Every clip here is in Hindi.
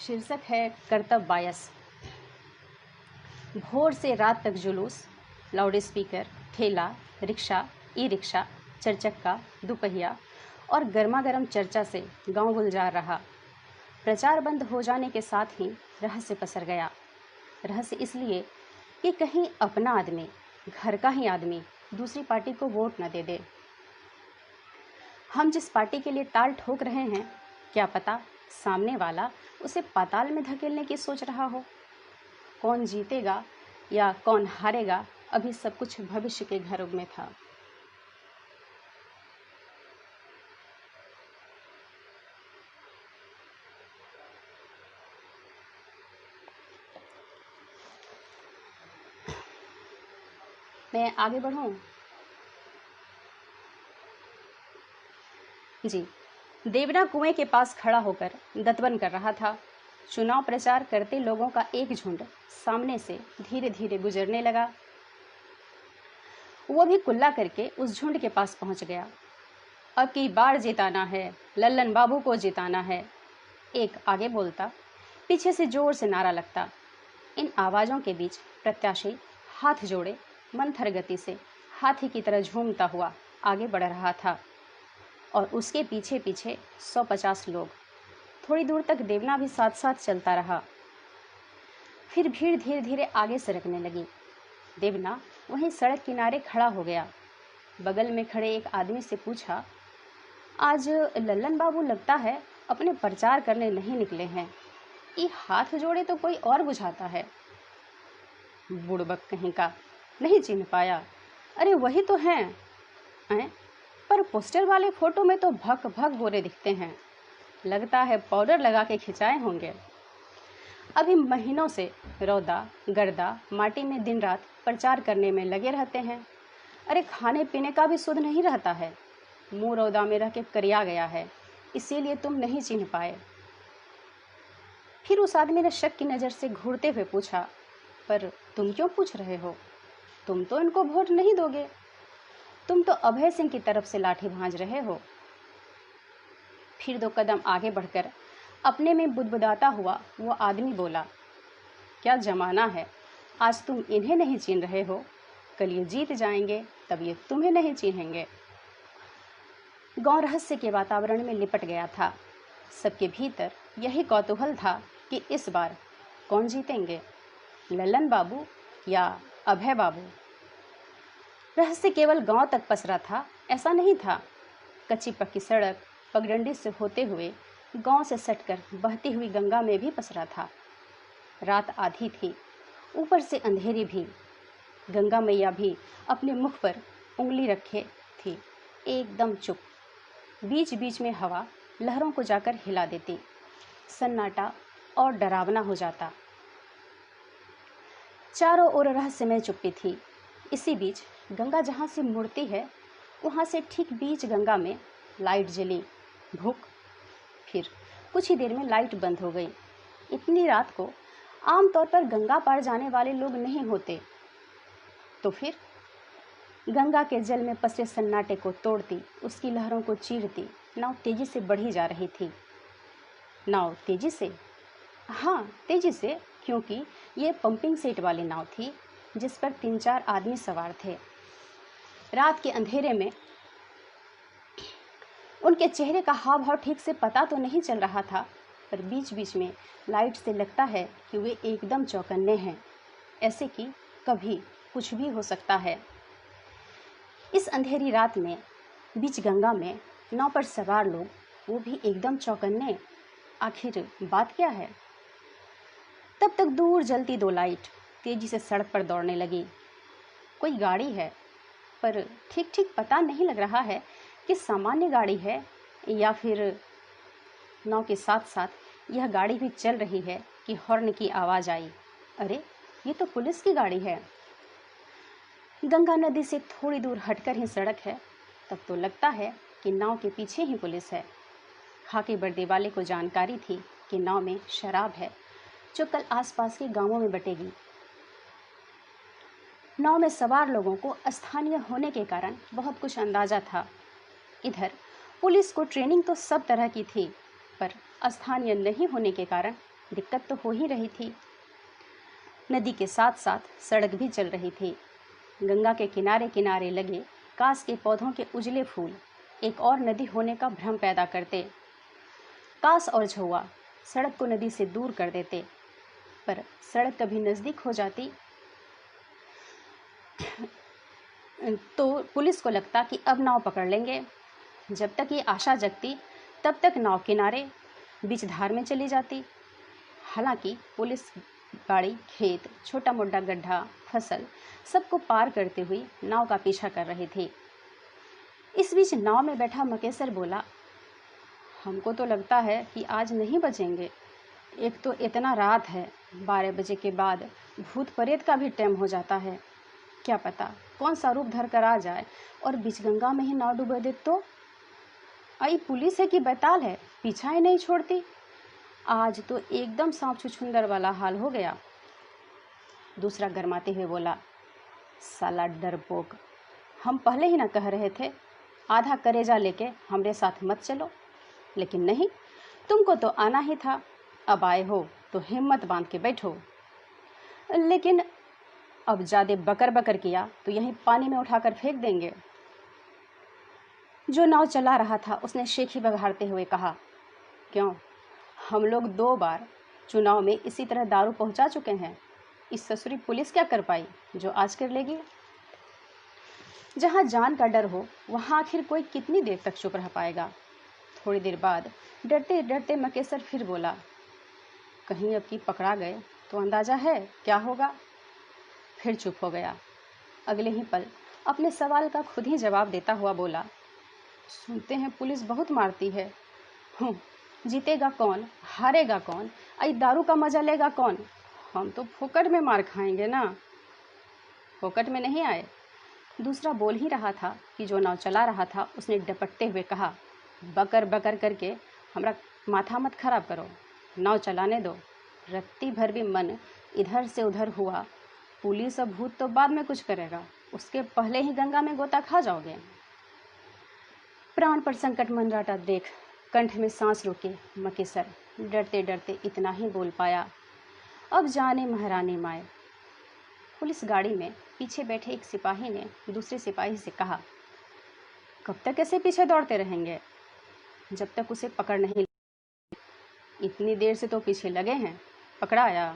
शीर्षक है कर्तव्य बायस। भोर से रात तक जुलूस, लाउड स्पीकर, ठेला, रिक्शा, ई रिक्शा, चरचक्का, दुपहिया और गर्मा गर्म चर्चा से गांव गुलजार रहा। प्रचार बंद हो जाने के साथ ही रहस्य पसर गया। रहस्य इसलिए कि कहीं अपना आदमी, घर का ही आदमी दूसरी पार्टी को वोट न दे दे। हम जिस पार्टी के लिए ताल ठोक रहे हैं, क्या पता सामने वाला उसे पाताल में धकेलने की सोच रहा हो। कौन जीतेगा या कौन हारेगा, अभी सब कुछ भविष्य के घरों में था। मैं आगे बढ़ूं? जी। देवना कुएं के पास खड़ा होकर दतवन कर रहा था। चुनाव प्रचार करते लोगों का एक झुंड सामने से धीरे धीरे गुजरने लगा। वो भी कुल्ला करके उस झुंड के पास पहुंच गया। अब की बार जिताना है, लल्लन बाबू को जिताना है, एक आगे बोलता, पीछे से जोर से नारा लगता। इन आवाज़ों के बीच प्रत्याशी हाथ जोड़े मंथर गति से हाथी की तरह झूमता हुआ आगे बढ़ रहा था और उसके पीछे पीछे 150 लोग। थोड़ी दूर तक देवना भी साथ साथ चलता रहा। फिर भीड़ धीरे धीरे आगे सरकने लगी। देवना वहीं सड़क किनारे खड़ा हो गया। बगल में खड़े एक आदमी से पूछा, आज लल्लन बाबू लगता है अपने प्रचार करने नहीं निकले हैं। ये हाथ जोड़े तो कोई और बुझाता है। बुड़बक कहीं का, नहीं चिन्ह पाया। अरे वही तो हैं। पर पोस्टर वाले फोटो में तो भक भक गोरे दिखते हैं। लगता है पाउडर लगा के खिंचाए होंगे। अभी महीनों से रौदा गर्दा माटी में दिन रात प्रचार करने में लगे रहते हैं। अरे खाने पीने का भी सुध नहीं रहता है। मुंह रौदा में रह के करिया गया है, इसीलिए तुम नहीं चिन्ह पाए। फिर उस आदमी ने शक की नज़र से घूरते हुए पूछा, पर तुम क्यों पूछ रहे हो? तुम तो इनको वोट नहीं दोगे। तुम तो अभय सिंह की तरफ से लाठी भांज रहे हो। फिर 2 कदम आगे बढ़कर अपने में बुदबुदाता हुआ वो आदमी बोला, क्या जमाना है, आज तुम इन्हें नहीं चिन्ह रहे हो, कल ये जीत जाएंगे तब ये तुम्हें नहीं चिन्हेंगे। गांव रहस्य के वातावरण में लिपट गया था। सबके भीतर यही कौतूहल था कि इस बार कौन जीतेंगे, लल्लन बाबू या अभय बाबू। रहस्य केवल गांव तक पसरा था ऐसा नहीं था। कच्ची पक्की सड़क पगडंडी से होते हुए गांव से सटकर बहती हुई गंगा में भी पसरा था। रात आधी थी, ऊपर से अंधेरी भी। गंगा मैया भी अपने मुख पर उंगली रखे थी, एकदम चुप। बीच बीच में हवा लहरों को जाकर हिला देती। सन्नाटा और डरावना हो जाता। चारों ओर रहस्यमय चुप्पी थी। इसी बीच गंगा जहाँ से मुड़ती है, वहाँ से ठीक बीच गंगा में लाइट जली। भूख। फिर कुछ ही देर में लाइट बंद हो गई। इतनी रात को आमतौर पर गंगा पार जाने वाले लोग नहीं होते। तो फिर गंगा के जल में पसरे सन्नाटे को तोड़ती, उसकी लहरों को चीरती नाव तेजी से बढ़ी जा रही थी। नाव तेजी से? हाँ, तेजी से, क्योंकि ये पंपिंग सेट वाली नाव थी जिस पर 3-4 आदमी सवार थे। रात के अंधेरे में उनके चेहरे का हाव भाव ठीक से पता तो नहीं चल रहा था, पर बीच बीच में लाइट से लगता है कि वे एकदम चौकन्ने हैं, ऐसे कि कभी कुछ भी हो सकता है। इस अंधेरी रात में बीच गंगा में नाव पर सवार लोग, वो भी एकदम चौकन्ने। आखिर बात क्या है? तब तक दूर जलती 2 लाइट तेजी से सड़क पर दौड़ने लगी। कोई गाड़ी है, पर ठीक ठीक पता नहीं लग रहा है कि सामान्य गाड़ी है या फिर नाव के साथ साथ यह गाड़ी भी चल रही है कि हॉर्न की आवाज़ आई। अरे, ये तो पुलिस की गाड़ी है। गंगा नदी से थोड़ी दूर हटकर ही सड़क है। तब तो लगता है कि नाव के पीछे ही पुलिस है। खाकी वर्दी वाले को जानकारी थी कि नाव में शराब है जो कल आसपास के गांवों में बटेगी। नाव में सवार लोगों को स्थानीय होने के कारण बहुत कुछ अंदाजा था। इधर पुलिस को ट्रेनिंग तो सब तरह की थी, पर स्थानीय नहीं होने के कारण दिक्कत तो हो ही रही थी। नदी के साथ साथ सड़क भी चल रही थी। गंगा के किनारे किनारे लगे कांस के पौधों के उजले फूल एक और नदी होने का भ्रम पैदा करते। कांस और झौआ सड़क को नदी से दूर कर देते, पर सड़क कभी नज़दीक हो जाती तो पुलिस को लगता कि अब नाव पकड़ लेंगे। जब तक ये आशा जगती तब तक नाव किनारे बीच धार में चली जाती। हालांकि पुलिस गाड़ी, खेत, छोटा मोटा गड्ढा, फसल सबको पार करते हुए नाव का पीछा कर रही थी। इस बीच नाव में बैठा मकेसर बोला, हमको तो लगता है कि आज नहीं बचेंगे। एक तो इतना रात है, 12 बजे के बाद भूत प्रेत का भी टाइम हो जाता है। क्या पता कौन सा रूप धर कर आ जाए और बीच गंगा में ही नाव डुबा दे तो। आई पुलिस है कि बैताल है, पीछा ही नहीं छोड़ती। आज तो एकदम सांप छुछुंदर वाला हाल हो गया। दूसरा गरमाते हुए बोला, साला डरपोक, हम पहले ही ना कह रहे थे आधा करेजा लेके हमरे साथ मत चलो। लेकिन नहीं, तुमको तो आना ही था। अब आए हो तो हिम्मत बांध के बैठो। लेकिन अब ज़्यादा बकर बकर किया तो यहीं पानी में उठाकर फेंक देंगे। जो नाव चला रहा था उसने शेखी बघाड़ते हुए कहा, क्यों, हम लोग 2 बार चुनाव में इसी तरह दारू पहुंचा चुके हैं। इस ससुरी पुलिस क्या कर पाई जो आज कर लेगी। जहां जान का डर हो वहां आखिर कोई कितनी देर तक चुप रह पाएगा। थोड़ी देर बाद डरते डरते मकेसर फिर बोला, कहीं अब की पकड़ा गए तो अंदाजा है क्या होगा। फिर चुप हो गया। अगले ही पल अपने सवाल का खुद ही जवाब देता हुआ बोला, सुनते हैं पुलिस बहुत मारती है। जीतेगा कौन, हारेगा कौन, आई दारू का मजा लेगा कौन। हम तो फोकट में मार खाएंगे ना। फोकट में नहीं आए। दूसरा बोल ही रहा था कि जो नाव चला रहा था उसने डपटते हुए कहा, बकर बकर करके हमरा माथा मत खराब करो, नाव चलाने दो। रत्ती भर भी मन इधर से उधर हुआ, पुलिस और भूत तो बाद में कुछ करेगा, उसके पहले ही गंगा में गोता खा जाओगे। प्राण पर संकट मंडराता देख कंठ में सांस रोके मकेसर डरते डरते इतना ही बोल पाया, अब जाने महारानी माए। पुलिस गाड़ी में पीछे बैठे एक सिपाही ने दूसरे सिपाही से कहा, कब तक ऐसे पीछे दौड़ते रहेंगे, जब तक उसे पकड़ नहीं। इतनी देर से तो पीछे लगे हैं, पकड़ाया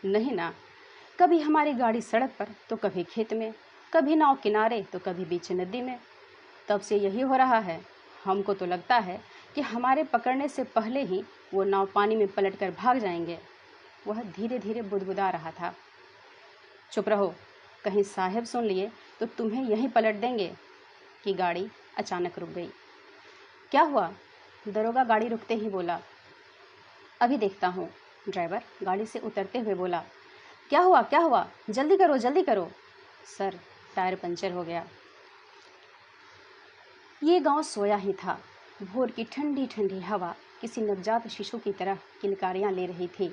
नहीं ना। कभी हमारी गाड़ी सड़क पर तो कभी खेत में, कभी नाव किनारे तो कभी बीच नदी में। तब से यही हो रहा है। हमको तो लगता है कि हमारे पकड़ने से पहले ही वो नाव पानी में पलटकर भाग जाएंगे। वह धीरे धीरे बुदबुदा रहा था। चुप रहो, कहीं साहब सुन लिए तो तुम्हें यहीं पलट देंगे। कि गाड़ी अचानक रुक गई। क्या हुआ? दरोगा गाड़ी रुकते ही बोला। अभी देखता हूँ। ड्राइवर गाड़ी से उतरते हुए बोला। क्या हुआ, क्या हुआ, जल्दी करो जल्दी करो। सर, टायर पंचर हो गया। ये गांव सोया ही था। भोर की ठंडी ठंडी हवा किसी नवजात शिशु की तरह किलकारियां ले रही थी,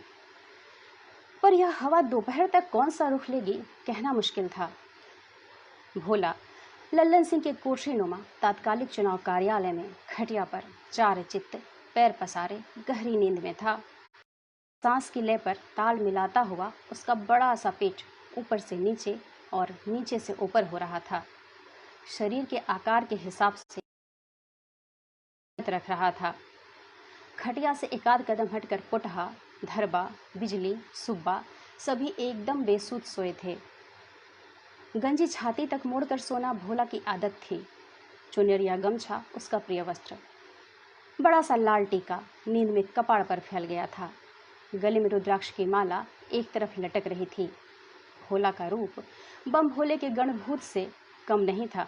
पर यह हवा दोपहर तक कौन सा रुख लेगी कहना मुश्किल था। भोला लल्लन सिंह के कोठरीनुमा तात्कालिक चुनाव कार्यालय में खटिया पर चार चित्त पैर पसारे गहरी नींद में था। सांस की लय पर ताल मिलाता हुआ उसका बड़ा सा पेट ऊपर से नीचे और नीचे से ऊपर हो रहा था। शरीर के आकार के हिसाब से रख रहा था। खटिया से एकाध कदम हटकर पोटहा, धरबा, बिजली, सुब्बा सभी एकदम बेसुध सोए थे। गंजी छाती तक मोड़कर सोना भोला की आदत थी। चुनर या गमछा उसका प्रिय वस्त्र। बड़ा सा लाल टीका नींद में कपाड़ पर फैल गया था। गले में रुद्राक्ष की माला एक तरफ लटक रही थी। भोला का रूप बम भोले के गणभूत से कम नहीं था।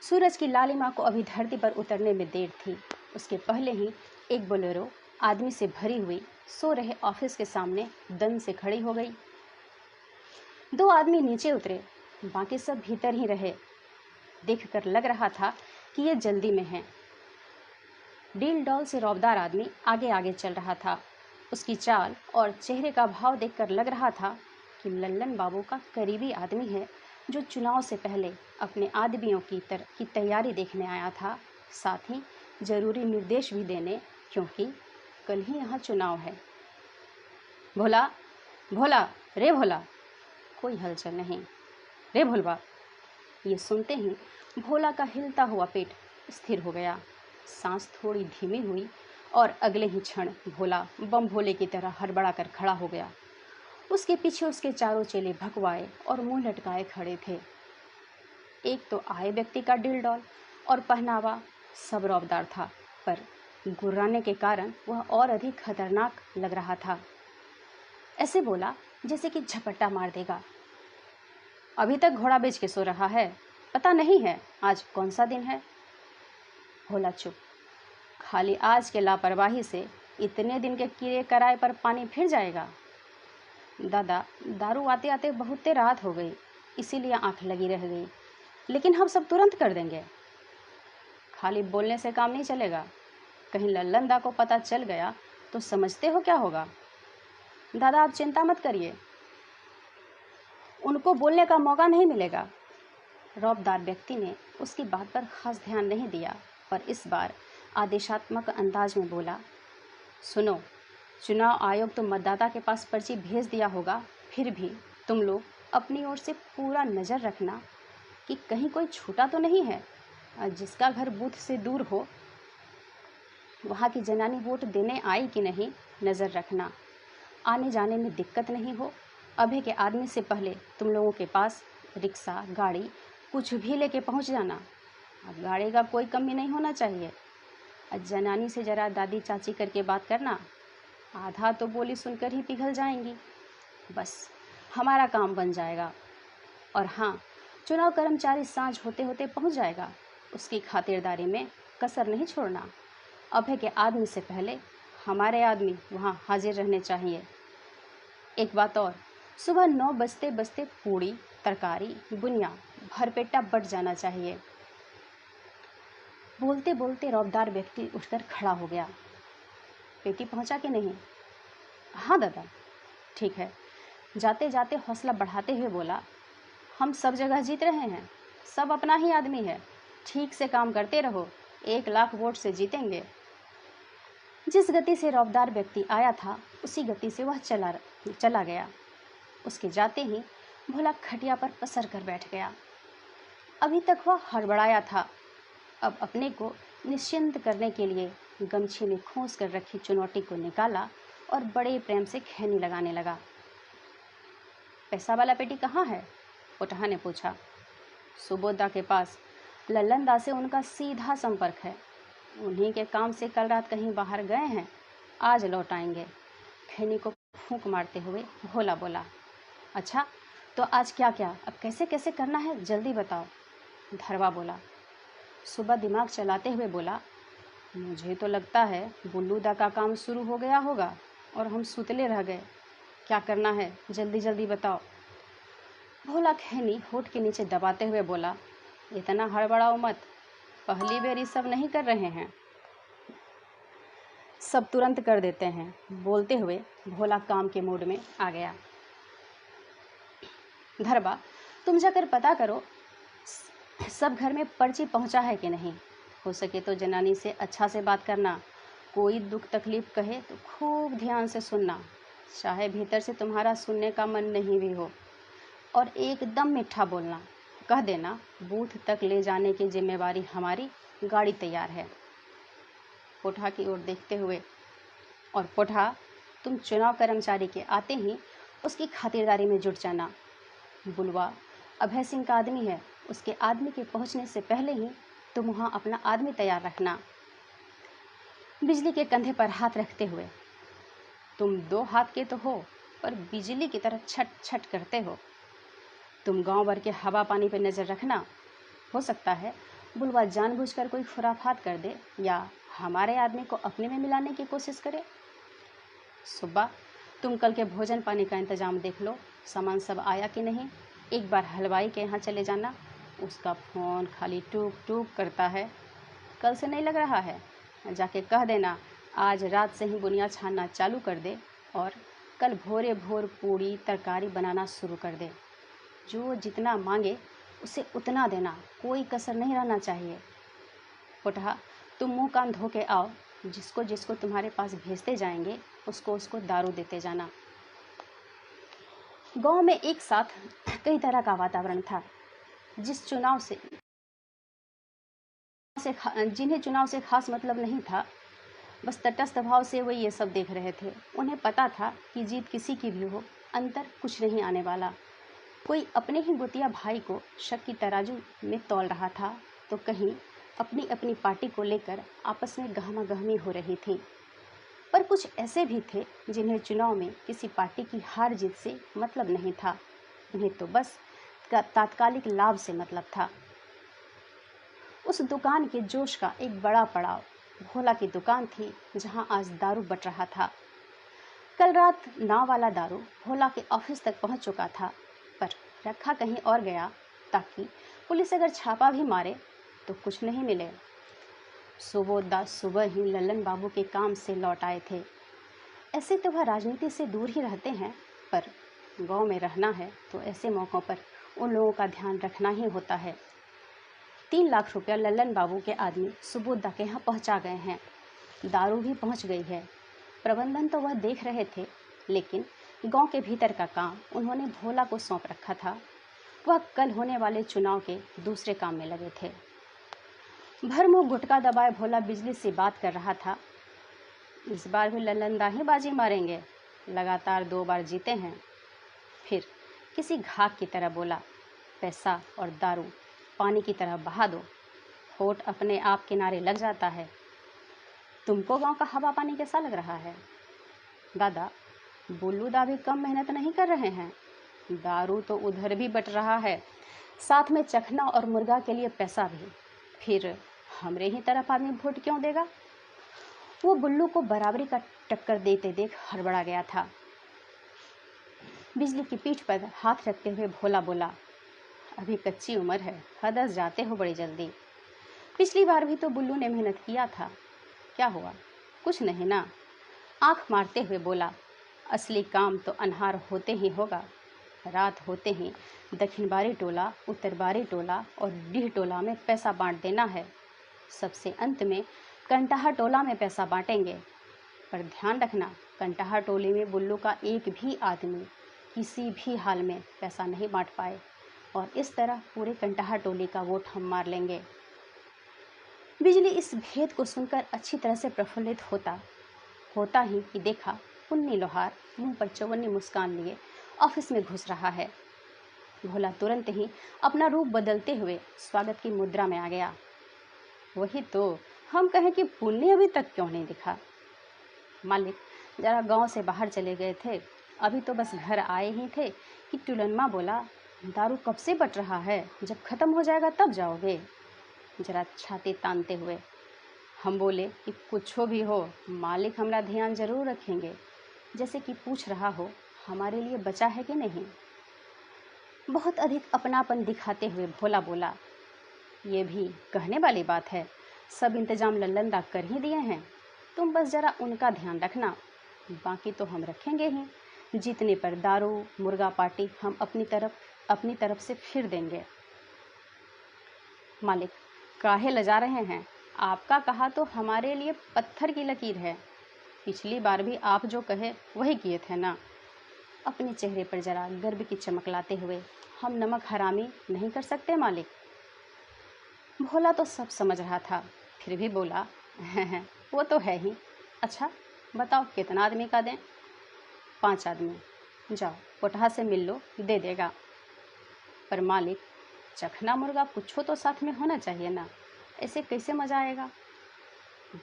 सूरज की लालिमा को अभी धरती पर उतरने में देर थी। उसके पहले ही एक बोलेरो आदमी से भरी हुई सो रहे ऑफिस के सामने दम से खड़ी हो गई। दो आदमी नीचे उतरे, बाकी सब भीतर ही रहे। देखकर लग रहा था कि ये जल्दी में है। डील डॉल से रौबदार आदमी आगे आगे चल रहा था। उसकी चाल और चेहरे का भाव देखकर लग रहा था कि लल्लन बाबू का करीबी आदमी है, जो चुनाव से पहले अपने आदमियों की तैयारी देखने आया था, साथ ही जरूरी निर्देश भी देने, क्योंकि कल ही यहाँ चुनाव है। भोला, भोला, रे भोला। कोई हलचल नहीं। रे भोलवा। ये सुनते ही भोला का हिलता हुआ पेट स्थिर हो गया, सांस थोड़ी धीमी हुई और अगले ही क्षण भोला बम भोले की तरह हड़बड़ा कर खड़ा हो गया। उसके पीछे उसके चारों चेले भकवाए और मुंह लटकाए खड़े थे। एक तो आए व्यक्ति का डिल डॉल और पहनावा सब रौबदार था, पर गुर्राने के कारण वह और अधिक खतरनाक लग रहा था। ऐसे बोला जैसे कि झपट्टा मार देगा। अभी तक घोड़ा बेच के सो रहा है, पता नहीं है आज कौन सा दिन है। भोला चुप। खाली आज के लापरवाही से इतने दिन के किराए पर पानी फिर जाएगा। दादा, दारू आते आते बहुत देर रात हो गई, इसीलिए आंख लगी रह गई, लेकिन हम सब तुरंत कर देंगे। खाली बोलने से काम नहीं चलेगा, कहीं लल्लन दा को पता चल गया तो समझते हो क्या होगा। दादा आप चिंता मत करिए, उनको बोलने का मौका नहीं मिलेगा। रौबदार व्यक्ति ने उसकी बात पर खास ध्यान नहीं दिया, पर इस बार आदेशात्मक अंदाज में बोला, सुनो, चुनाव आयोग तो मतदाता के पास पर्ची भेज दिया होगा, फिर भी तुम लोग अपनी ओर से पूरा नज़र रखना कि कहीं कोई छूटा तो नहीं है। जिसका घर बूथ से दूर हो, वहाँ की जनानी वोट देने आई कि नहीं नज़र रखना। आने जाने में दिक्कत नहीं हो। अभय के आदमी से पहले तुम लोगों के पास रिक्शा, गाड़ी कुछ भी लेके पहुँच जाना। अब गाड़ी का कोई कमी नहीं होना चाहिए। जनानी से ज़रा दादी चाची करके बात करना, आधा तो बोली सुनकर ही पिघल जाएंगी। बस हमारा काम बन जाएगा। और हाँ, चुनाव कर्मचारी सांझ होते होते पहुंच जाएगा, उसकी खातिरदारी में कसर नहीं छोड़ना। अभय के आदमी से पहले हमारे आदमी वहाँ हाजिर रहने चाहिए। एक बात और, सुबह 9 बजते बजते पूड़ी, तरकारी, बुनिया भरपेटा बट जाना चाहिए। बोलते बोलते रौबदार व्यक्ति उठकर खड़ा हो गया। पेटी पहुंचा कि नहीं? हाँ दादा, ठीक है। जाते जाते हौसला बढ़ाते हुए बोला, हम सब जगह जीत रहे हैं, सब अपना ही आदमी है, ठीक से काम करते रहो, 1 लाख वोट से जीतेंगे। जिस गति से रौबदार व्यक्ति आया था उसी गति से वह चला गया। उसके जाते ही भोला खटिया पर पसर कर बैठ गया। अभी तक वह हड़बड़ाया था, अब अपने को निश्चिंत करने के लिए गमछे में खोस कर रखी चुनौती को निकाला और बड़े प्रेम से खैनी लगाने लगा। पैसा वाला पेटी कहाँ है? पोटहा ने पूछा। सुबोधा के पास, लल्लन दा से उनका सीधा संपर्क है, उन्हीं के काम से कल रात कहीं बाहर गए हैं, आज लौट आएंगे। खैनी को फूंक मारते हुए भोला बोला, अच्छा तो आज क्या क्या, अब कैसे कैसे करना है जल्दी बताओ। धरवा बोला। सुबह दिमाग चलाते हुए बोला, मुझे तो लगता है बुल्लू दा का काम शुरू हो गया होगा और हम सुतले रह गए। क्या करना है जल्दी जल्दी बताओ। भोला खैनी होठ के नीचे दबाते हुए बोला, इतना हड़बड़ाओ मत, पहली बार सब नहीं कर रहे हैं, सब तुरंत कर देते हैं। बोलते हुए भोला काम के मूड में आ गया। धरबा, तुम जाकर पता करो सब घर में पर्ची पहुंचा है कि नहीं। हो सके तो जनानी से अच्छा से बात करना, कोई दुख तकलीफ कहे तो खूब ध्यान से सुनना, चाहे भीतर से तुम्हारा सुनने का मन नहीं भी हो, और एकदम मीठा बोलना। कह देना बूथ तक ले जाने की जिम्मेवारी हमारी, गाड़ी तैयार है। पोठा की ओर देखते हुए, और पोठा, तुम चुनाव कर्मचारी के आते ही उसकी खातिरदारी में जुट जाना। बुलवा अभय सिंह का आदमी है, उसके आदमी के पहुंचने से पहले ही तुम वहाँ अपना आदमी तैयार रखना। बिजली के कंधे पर हाथ रखते हुए, तुम 2 हाथ के तो हो, पर बिजली की तरह छट छट करते हो। तुम गांव भर के हवा पानी पर नज़र रखना, हो सकता है बुलवा जानबूझकर कोई खुराफात कर दे या हमारे आदमी को अपने में मिलाने की कोशिश करे। सुब्बा, तुम कल के भोजन पानी का इंतजाम देख लो, सामान सब आया कि नहीं। एक बार हलवाई के यहाँ चले जाना, उसका फ़ोन खाली टूक टूक करता है, कल से नहीं लग रहा है। जाके कह देना आज रात से ही बुनिया छानना चालू कर दे और कल भोरे भोर पूड़ी तरकारी बनाना शुरू कर दे। जो जितना मांगे उसे उतना देना, कोई कसर नहीं रहना चाहिए। पोटहा, तुम मुंह कान धो के आओ, जिसको जिसको तुम्हारे पास भेजते जाएंगे उसको उसको दारू देते जाना। गांव में एक साथ कई तरह का वातावरण था। जिन्हें चुनाव से खास मतलब नहीं था, बस तटस्थ भाव से वो ये सब देख रहे थे। उन्हें पता था कि जीत किसी की भी हो, अंतर कुछ नहीं आने वाला। कोई अपने ही गोतिया भाई को शक की तराजू में तौल रहा था, तो कहीं अपनी अपनी पार्टी को लेकर आपस में गहमागहमी हो रही थी। पर कुछ ऐसे भी थे जिन्हें चुनाव में किसी पार्टी की हार जीत से मतलब नहीं था। उन्हें तो बस तात्कालिक लाभ से मतलब था। उस दुकान के जोश का एक बड़ा पड़ाव भोला की दुकान थी, जहां आज दारू बट रहा था। कल रात नाव वाला दारू भोला के ऑफिस तक पहुंच चुका था, पर रखा कहीं और गया, ताकि पुलिस अगर छापा भी मारे तो कुछ नहीं मिले। सुबोधदास सुबह ही लल्लन बाबू के काम से लौट आए थे। ऐसे तो वह राजनीति से दूर ही रहते हैं, पर गांव में रहना है तो ऐसे मौक़ों पर उन लोगों का ध्यान रखना ही होता है। 3 लाख रुपया लल्लन बाबू के आदमी सुबोधा के यहाँ पहुँचा गए हैं। दारू भी पहुँच गई है। प्रबंधन तो वह देख रहे थे, लेकिन गांव के भीतर का काम उन्होंने भोला को सौंप रखा था। वह कल होने वाले चुनाव के दूसरे काम में लगे थे। भरमुख गुटका दबाए भोला बिजली से बात कर रहा था। इस बार भी लल्लनदा ही बाजी मारेंगे, लगातार 2 बार जीते हैं। फिर किसी घाक की तरह बोला, पैसा और दारू पानी की तरह बहा दो, होठ अपने आप किनारे लग जाता है। तुमको गांव का हवा पानी कैसा लग रहा है? दादा, बुल्लू दा भी कम मेहनत नहीं कर रहे हैं। दारू तो उधर भी बट रहा है, साथ में चखना और मुर्गा के लिए पैसा भी। फिर हमरे ही तरफ आदमी वोट क्यों देगा? वो बुल्लू को बराबरी का टक्कर देते देख हड़बड़ा गया था। बिजली की पीठ पर हाथ रखते हुए भोला बोला, अभी कच्ची उम्र है, हदस जाते हो बड़ी जल्दी। पिछली बार भी तो बुल्लू ने मेहनत किया था, क्या हुआ? कुछ नहीं ना। आंख मारते हुए बोला, असली काम तो अन्हार होते ही होगा। रात होते ही दक्षिणबारी टोला, उत्तरबारी टोला और डीह टोला में पैसा बांट देना है। सबसे अंत में कंटाहा टोला में पैसा बांटेंगे। पर ध्यान रखना, कंटाहा टोली में बुल्लू का एक भी आदमी किसी भी हाल में पैसा नहीं बांट पाए, और इस तरह पूरे कंटाहा टोली का वोट हम मार लेंगे। बिजली इस भेद को सुनकर अच्छी तरह से प्रफुल्लित होता ही कि देखा पुन्नी लोहार मुंह पर चौवन्नी मुस्कान लिए ऑफिस में घुस रहा है। भोला तुरंत ही अपना रूप बदलते हुए स्वागत की मुद्रा में आ गया। वही तो हम कहें कि पुन्नी अभी तक क्यों नहीं दिखा? मालिक जरा गांव से बाहर चले गए थे, अभी तो बस घर आए ही थे कि टुलनमा बोला, दारू कब से बट रहा है, जब ख़त्म हो जाएगा तब जाओगे। जरा छाती तानते हुए हम बोले कि कुछो भी हो मालिक हमारा ध्यान जरूर रखेंगे, जैसे कि पूछ रहा हो हमारे लिए बचा है कि नहीं। बहुत अधिक अपनापन दिखाते हुए भोला बोला, ये भी कहने वाली बात है, सब इंतजाम लल्लनदा कर ही दिए हैं, तुम बस जरा उनका ध्यान रखना, बाकी तो हम रखेंगे ही। जीतने पर दारू मुर्गा पार्टी हम अपनी तरफ से फिर देंगे। मालिक काहे लजा रहे हैं, आपका कहा तो हमारे लिए पत्थर की लकीर है। पिछली बार भी आप जो कहे वही किए थे ना। अपने चेहरे पर जरा गर्व की चमक लाते हुए, हम नमक हरामी नहीं कर सकते मालिक। भोला तो सब समझ रहा था, फिर भी बोला, वो तो है ही। अच्छा बताओ कितना आदमी का दें? 5 आदमी। जाओ पोटहा से मिल लो, दे देगा। पर मालिक चखना मुर्गा कुछो तो साथ में होना चाहिए ना, ऐसे कैसे मजा आएगा?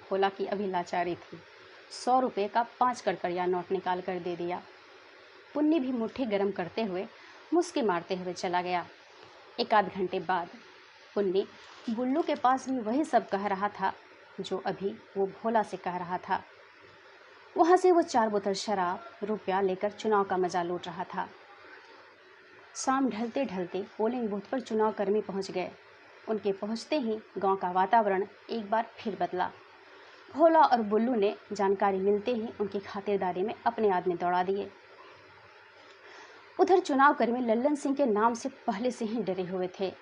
भोला की अभी लाचारी थी। 100 रुपये का 5 कड़कड़िया नोट निकाल कर दे दिया। पुन्नी भी मुट्ठी गर्म करते हुए मुस्की मारते हुए चला गया। 1 आध घंटे बाद पुन्नी बुल्लू के पास भी वही सब कह रहा था जो अभी वो भोला से कह रहा था। वहाँ से वो 4 बोतल शराब रुपया लेकर चुनाव का मजा लूट रहा था। शाम ढलते ढलते पोलिंग बूथ पर चुनाव कर्मी पहुँच गए। उनके पहुँचते ही गांव का वातावरण एक बार फिर बदला। भोला और बुल्लू ने जानकारी मिलते ही उनकी खातिरदारी में अपने आदमी दौड़ा दिए। उधर चुनाव कर्मी लल्लन सिंह के नाम से पहले से ही डरे हुए थे।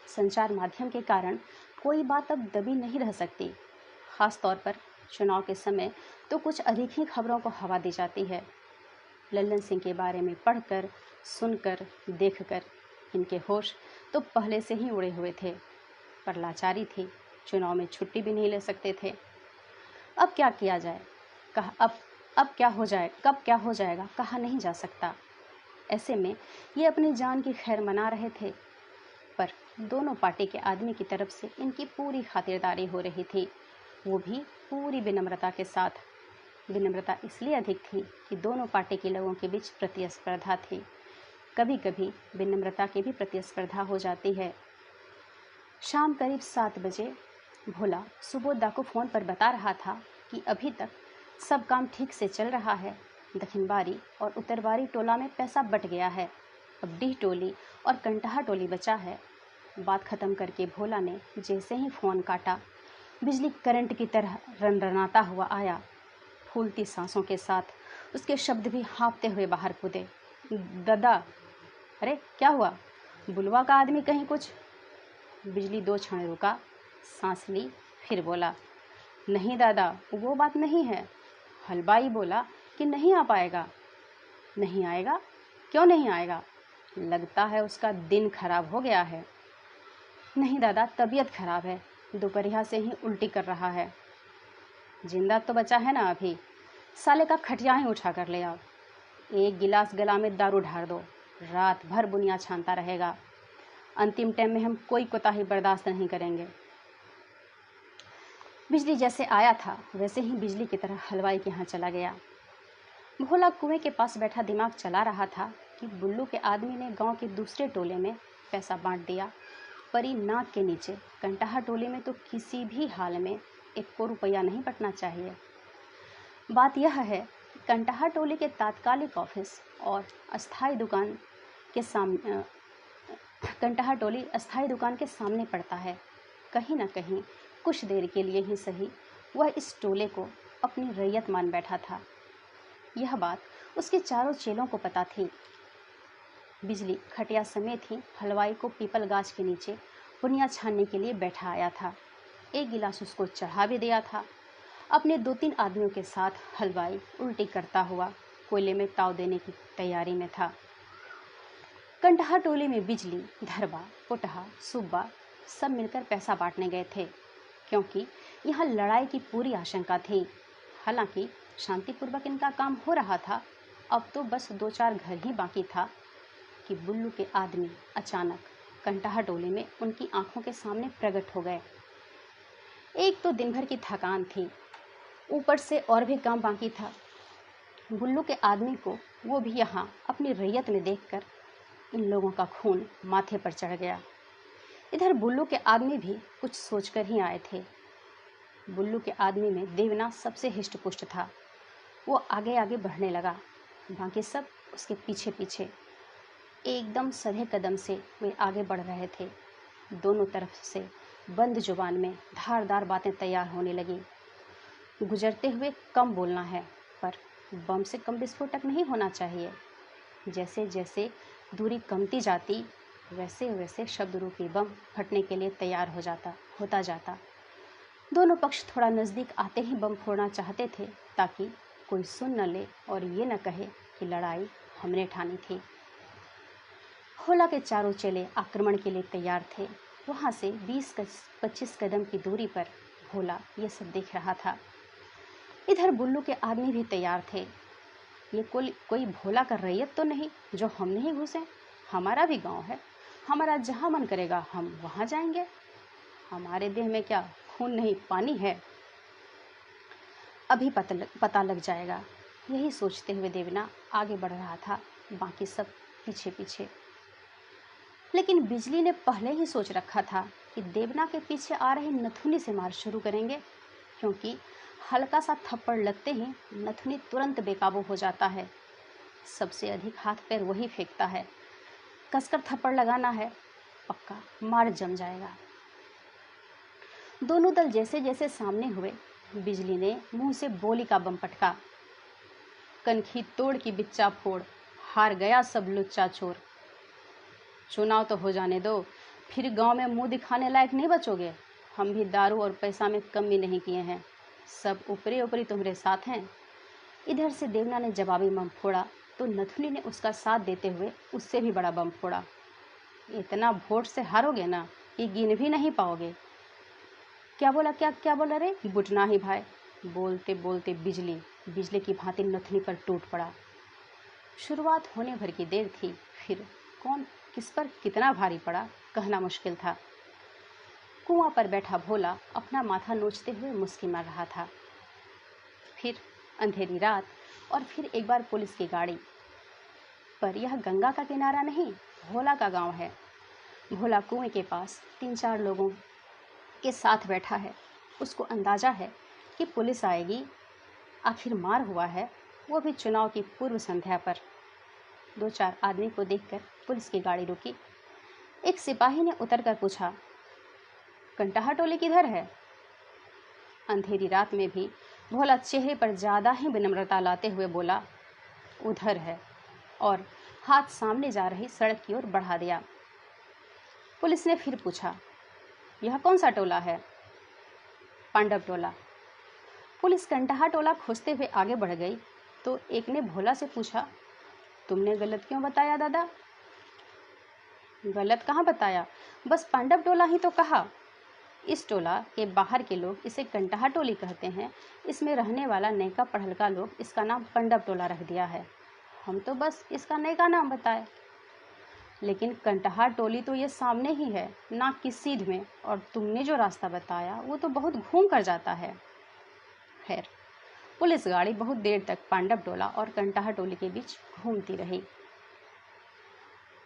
संचार माध्यम के कारण कोई बात अब दबी नहीं रह सकती। खास तौर पर चुनाव के समय तो कुछ अधिक ही खबरों को हवा दी जाती है। लल्लन सिंह के बारे में पढ़कर सुनकर देखकर इनके होश तो पहले से ही उड़े हुए थे, पर लाचारी थी, चुनाव में छुट्टी भी नहीं ले सकते थे। अब क्या किया जाए, कहा अब क्या हो जाए, कब क्या हो जाएगा कहा नहीं जा सकता। ऐसे में ये अपनी जान की खैर मना रहे थे, पर दोनों पार्टी के आदमी की तरफ से इनकी पूरी खातिरदारी हो रही थी, वो भी पूरी विनम्रता के साथ। विनम्रता इसलिए अधिक थी कि दोनों पार्टी के लोगों के बीच प्रतिस्पर्धा थी। कभी कभी विनम्रता की भी प्रतिस्पर्धा हो जाती है। शाम करीब 7 बजे भोला सुबोधा को फ़ोन पर बता रहा था कि अभी तक सब काम ठीक से चल रहा है। दक्षिणबारी और उत्तरबारी टोला में पैसा बट गया है, अब डीह टोली और कंटहा टोली बचा है। बात ख़त्म करके भोला ने जैसे ही फ़ोन काटा, बिजली करंट की तरह रनरनाता हुआ आया। फूलती सांसों के साथ उसके शब्द भी हाँफते हुए बाहर कूदे। दादा, अरे क्या हुआ? बुलवा का आदमी कहीं कुछ? बिजली 2 क्षण रुका, सांस ली, फिर बोला, नहीं दादा, वो बात नहीं है। हलवाई बोला कि नहीं आ पाएगा। नहीं आएगा? क्यों नहीं आएगा? लगता है उसका दिन खराब हो गया है। नहीं दादा, तबीयत खराब है, दोपहरिया से ही उल्टी कर रहा है। जिंदा तो बचा है ना अभी? साले का खटिया ही उठा कर ले आओ। एक गिलास गला में दारू ढार दो, रात भर बुनिया छानता रहेगा। अंतिम टाइम में हम कोई कोताही बर्दाश्त नहीं करेंगे। बिजली जैसे आया था वैसे ही बिजली की तरह हलवाई के यहाँ चला गया। भोला कुएं के पास बैठा दिमाग चला रहा था कि बुल्लू के आदमी ने गांव के दूसरे टोले में पैसा बांट दिया। परी नाक के नीचे कंटहा टोले में तो किसी भी हाल में 1 रुपया नहीं बटना चाहिए। बात यह है कि कंटहा टोले के तात्कालिक ऑफिस और अस्थायी दुकान के सामने कंटहा टोली अस्थायी दुकान के सामने पड़ता है। कहीं ना कहीं कुछ देर के लिए ही सही वह इस टोले को अपनी रैयत मान बैठा था। यह बात उसके चारों चेलों को पता थी। बिजली खटिया समेत ही हलवाई को पीपल गाछ के नीचे बुनिया छानने के लिए बैठा आया था। 1 गिलास उसको चढ़ा भी दिया था। अपने 2-3 आदमियों के साथ हलवाई उल्टी करता हुआ कोयले में ताव देने की तैयारी में था। कंटहा टोली में बिजली, धरबा, पोटहा, सुब्बा सब मिलकर पैसा बांटने गए थे, क्योंकि यहाँ लड़ाई की पूरी आशंका थी। हालांकि शांतिपूर्वक इनका काम हो रहा था। अब तो बस 2-4 घर ही बाकी था कि बुल्लू के आदमी अचानक कंटहा टोली में उनकी आंखों के सामने प्रकट हो गए। एक तो दिन भर की थकान थी, ऊपर से और भी काम बाकी था। बुल्लू के आदमी को वो भी यहाँ अपनी रैयत में देखकर इन लोगों का खून माथे पर चढ़ गया। इधर बुल्लू के आदमी भी कुछ सोचकर ही आए थे। बुल्लू के आदमी में देवना सबसे हिष्ट-पुष्ट था। वो आगे आगे बढ़ने लगा, बाकी सब उसके पीछे पीछे। एकदम सधे कदम से वे आगे बढ़ रहे थे। दोनों तरफ से बंद जुबान में धारदार बातें तैयार होने लगी। गुजरते हुए कम बोलना है, पर बम से कम विस्फोटक नहीं होना चाहिए। जैसे जैसे दूरी कमती जाती वैसे वैसे शब्द रूपी बम फटने के लिए तैयार होता जाता। दोनों पक्ष थोड़ा नज़दीक आते ही बम फोड़ना चाहते थे, ताकि कोई सुन न ले और ये न कहे कि लड़ाई हमने ठानी थी। भोला के चारों चेले आक्रमण के लिए तैयार थे। वहाँ से 20-25 कदम की दूरी पर भोला ये सब देख रहा था। इधर बुल्लू के आदमी भी तैयार थे। ये कोई भोला का रैयत तो नहीं जो हम नहीं घुसे। हमारा भी गांव है, हमारा जहाँ मन करेगा हम वहाँ जाएंगे। हमारे देह में क्या खून नहीं पानी है? अभी पता लग जाएगा। यही सोचते हुए देवना आगे बढ़ रहा था, बाकी सब पीछे पीछे। लेकिन बिजली ने पहले ही सोच रखा था कि देवना के पीछे आ रहे नथुनी से मार शुरू करेंगे, क्योंकि हल्का सा थप्पड़ लगते ही नथुनी तुरंत बेकाबू हो जाता है। सबसे अधिक हाथ पैर वही फेंकता है। कसकर थप्पड़ लगाना है, पक्का मार जम जाएगा। दोनों दल जैसे जैसे सामने हुए, बिजली ने मुंह से बोली का बम पटका। कनखी तोड़ की बिच्चा फोड़, हार गया सब लुच्चा चोर। चुनाव तो हो जाने दो, फिर गांव में मुंह दिखाने लायक नहीं बचोगे। हम भी दारू और पैसा में कमी नहीं किए हैं, सब ऊपरी ऊपरी तुम्हारे साथ हैं। इधर से देवना ने जवाबी बम फोड़ा, तो नथुनी ने उसका साथ देते हुए उससे भी बड़ा बम फोड़ा। इतना वोट से हारोगे ना कि गिन भी नहीं पाओगे। क्या बोला, क्या बोला रे बुटना ही भाई। बोलते बोलते बिजली की भांति नथुनी पर टूट पड़ा। शुरुआत होने भर की देर थी, फिर कौन किस पर कितना भारी पड़ा कहना मुश्किल था। कुआं पर बैठा भोला अपना माथा नोचते हुए मुस्की मार रहा था। फिर अंधेरी रात और फिर एक बार पुलिस की गाड़ी। पर यह गंगा का किनारा नहीं, भोला का गांव है। भोला कुएं के पास 3-4 लोगों के साथ बैठा है। उसको अंदाजा है कि पुलिस आएगी। आखिर मार हुआ है, वो भी चुनाव की पूर्व संध्या पर। 2-4 आदमी को देखकर पुलिस की गाड़ी रुकी। एक सिपाही ने उतरकर पूछा, कंटाहा टोली किधर है? अंधेरी रात में भी भोला चेहरे पर ज़्यादा ही विनम्रता लाते हुए बोला, उधर है, और हाथ सामने जा रही सड़क की ओर बढ़ा दिया। पुलिस ने फिर पूछा, यह कौन सा टोला है? पांडव टोला। पुलिस कंटाहा टोला खोजते हुए आगे बढ़ गई तो एक ने भोला से पूछा, तुमने गलत क्यों बताया दादा? गलत कहाँ बताया, बस पांडव टोला ही तो कहा। इस टोला के बाहर के लोग इसे कंटाहा टोली कहते हैं। इसमें रहने वाला नैका पढ़लका लोग इसका नाम पांडव टोला रख दिया है। हम तो बस इसका नैका नाम बताए। लेकिन कंटाहा टोली तो ये सामने ही है, ना कि सीध में, और तुमने जो रास्ता बताया वो तो बहुत घूम कर जाता है। खैर, पुलिस गाड़ी बहुत देर तक पांडव टोला और कंटाहा टोली के बीच घूमती रही।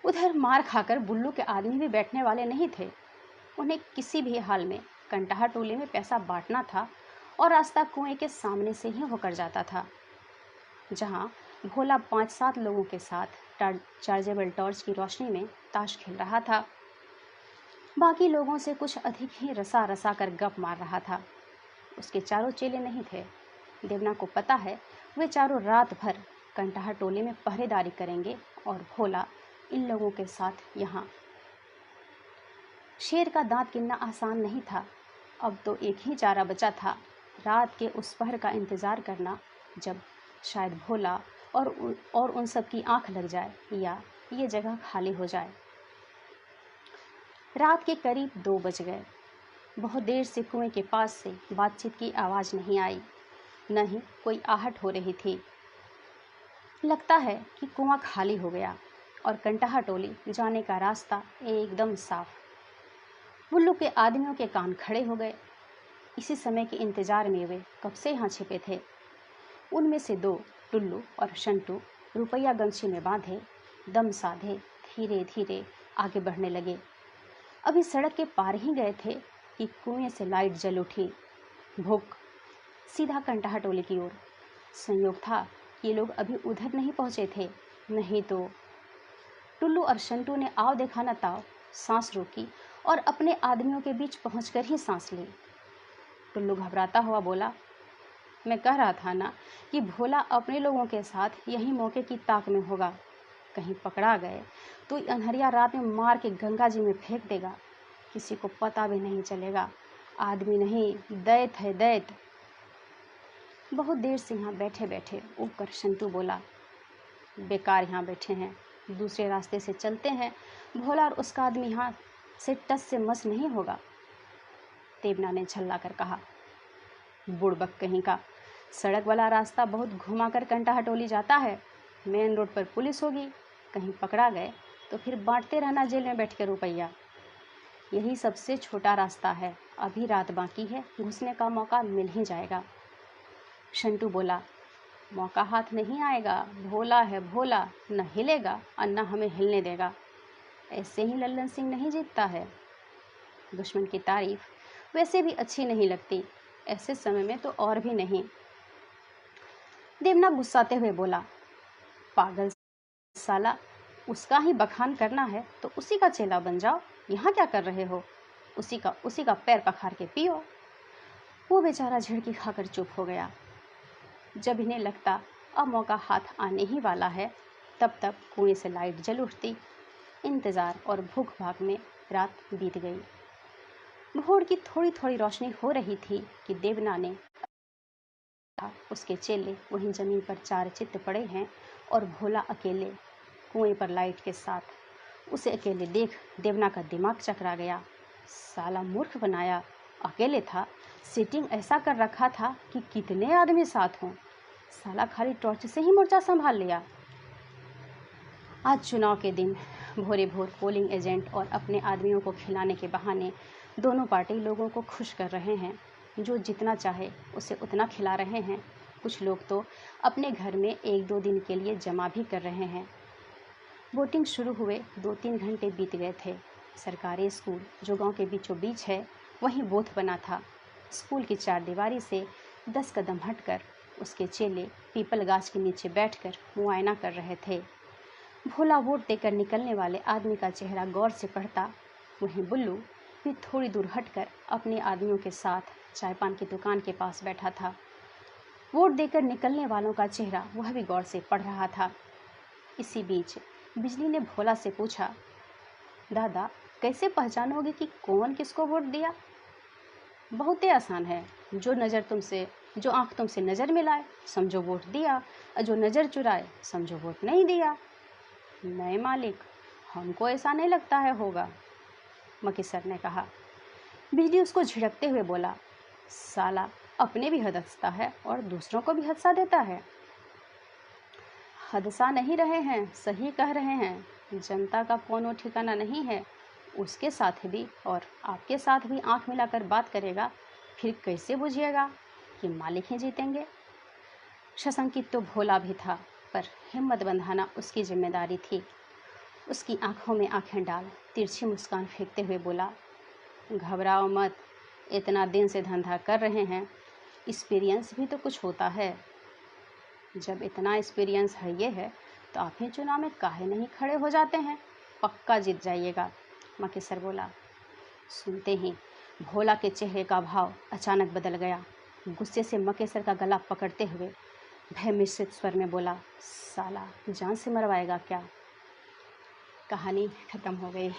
उधर मार खाकर बुल्लू के आदमी भी बैठने वाले नहीं थे। उन्हें किसी भी हाल में कंटाहा टोली में पैसा बांटना था और रास्ता कुएं के सामने से ही होकर जाता था, जहां भोला 5-7 लोगों के साथ चार्जेबल टॉर्च की रोशनी में ताश खेल रहा था। बाकी लोगों से कुछ अधिक ही रसा रसा कर गप मार रहा था। उसके चारों चेले नहीं थे। देवना को पता है वे चारों रात भर कंटाहा टोले में पहरेदारी करेंगे और भोला इन लोगों के साथ यहाँ। शेर का दांत गिनना आसान नहीं था। अब तो एक ही चारा बचा था, रात के उस पहर का इंतज़ार करना, जब शायद भोला और उन सब की आंख लग जाए या ये जगह खाली हो जाए। रात के करीब 2 बज गए। बहुत देर से कुएं के पास से बातचीत की आवाज़ नहीं आई, न ही कोई आहट हो रही थी। लगता है कि कुआं खाली हो गया और कंटाहा टोली जाने का रास्ता एकदम साफ। बुल्लू के आदमियों के कान खड़े हो गए। इसी समय के इंतजार में वे कब से यहाँ छिपे थे। उनमें से 2, टुल्लू और शंटू, रुपया गमछे में बांधे दम साधे धीरे धीरे आगे बढ़ने लगे। अभी सड़क के पार ही गए थे कि कुएं से लाइट जल उठी। भुक, सीधा कंटाहा टोली की ओर। संयोग था कि ये लोग अभी उधर नहीं पहुंचे थे, नहीं तो। टुल्लू और शंटू ने आओ देखा न ताओ सांस रोकी और अपने आदमियों के बीच पहुंचकर ही सांस ली। टुल्लू घबराता हुआ बोला, मैं कह रहा था ना कि भोला अपने लोगों के साथ यही मौके की ताक में होगा। कहीं पकड़ा गए तो अनहरिया रात में मार के गंगा जी में फेंक देगा, किसी को पता भी नहीं चलेगा। आदमी नहीं, दैत है, दैत। बहुत देर से यहाँ बैठे बैठे ऊब कर शंटू बोला, बेकार यहाँ बैठे हैं, दूसरे रास्ते से चलते हैं, भोला और उसका आदमी यहाँ से टस से मस नहीं होगा। देवना ने झल्ला कर कहा, बुड़बक कहीं का, सड़क वाला रास्ता बहुत घुमा कर कंटाहा टोली जाता है। मेन रोड पर पुलिस होगी, कहीं पकड़ा गए तो फिर बांटते रहना जेल में बैठ के रुपया। यही सबसे छोटा रास्ता है, अभी रात बाकी है, घुसने का मौका मिल ही जाएगा। शंटू बोला, मौका हाथ नहीं आएगा, भोला है भोला, न हिलेगा और न हमें हिलने देगा। ऐसे ही लल्लन सिंह नहीं जीतता है। दुश्मन की तारीफ वैसे भी अच्छी नहीं लगती, ऐसे समय में तो और भी नहीं। देवना गुस्साते हुए बोला, पागल साला, उसका ही बखान करना है तो उसी का चेला बन जाओ, यहाँ क्या कर रहे हो? उसी का पैर पखार के पियो। वो बेचारा झिड़की खाकर चुप हो गया। जब इन्हें लगता अब मौका हाथ आने ही वाला है, तब तक कुएं से लाइट जल उठती। इंतज़ार और भूख भाग में रात बीत गई। भोर की थोड़ी थोड़ी रोशनी हो रही थी कि देवना ने, उसके चेले वहीं जमीन पर चार चित्त पड़े हैं और भोला अकेले कुएं पर लाइट के साथ। उसे अकेले देख देवना का दिमाग चकरा गया। साला मूर्ख बनाया, अकेले था, सीटिंग ऐसा कर रखा था कि कितने आदमी साथ हों। साला खाली टॉर्च से ही मोर्चा संभाल लिया। आज चुनाव के दिन भोरे भोर पोलिंग एजेंट और अपने आदमियों को खिलाने के बहाने दोनों पार्टी लोगों को खुश कर रहे हैं। जो जितना चाहे उसे उतना खिला रहे हैं। कुछ लोग तो अपने घर में 1-2 दिन के लिए जमा भी कर रहे हैं। वोटिंग शुरू हुए 2-3 घंटे बीत गए थे। सरकारी स्कूल जो गांव के बीचों बीच है वहीं बूथ बना था। स्कूल की चारदीवारी से 10 कदम हटकर उसके चेले पीपल गाछ के नीचे बैठकर मुआयना कर रहे थे। भोला वोट देकर निकलने वाले आदमी का चेहरा गौर से पढ़ता। वहीं बुल्लू भी थोड़ी दूर हटकर अपने आदमियों के साथ चाय पान की दुकान के पास बैठा था। वोट देकर निकलने वालों का चेहरा वह भी गौर से पढ़ रहा था। इसी बीच बिजली ने भोला से पूछा, दादा कैसे पहचानोगे कि कौन किसको वोट दिया? बहुत ही आसान है। जो आंख तुमसे नज़र मिलाए समझो वोट दिया, और जो नज़र चुराए समझो वोट नहीं दिया। नहीं मालिक, हमको ऐसा नहीं लगता है होगा, मकेसर ने कहा। बिजली उसको झिड़कते हुए बोला, साला अपने भी हदसता है और दूसरों को भी हदसा देता है। हदसा नहीं रहे हैं, सही कह रहे हैं। जनता का कोनो ठिकाना नहीं है। उसके साथ भी और आपके साथ भी आंख मिलाकर बात करेगा, फिर कैसे बुझिएगा कि मालिक ही जीतेंगे? शशंकित तो भोला भी था, पर हिम्मत बंधाना उसकी जिम्मेदारी थी। उसकी आंखों में आंखें डाल तिरछी मुस्कान फेंकते हुए बोला, घबराओ मत, इतना दिन से धंधा कर रहे हैं, एक्सपीरियंस भी तो कुछ होता है। जब इतना एक्सपीरियंस है ये है तो आप ही चुनाव में काहे नहीं खड़े हो जाते हैं? पक्का जीत जाइएगा, मकेसर बोला। सुनते ही भोला के चेहरे का भाव अचानक बदल गया। गुस्से से मकेसर का गला पकड़ते हुए भय मिश्रित स्वर में बोला, साला जान से मरवाएगा क्या? कहानी खत्म हो गई।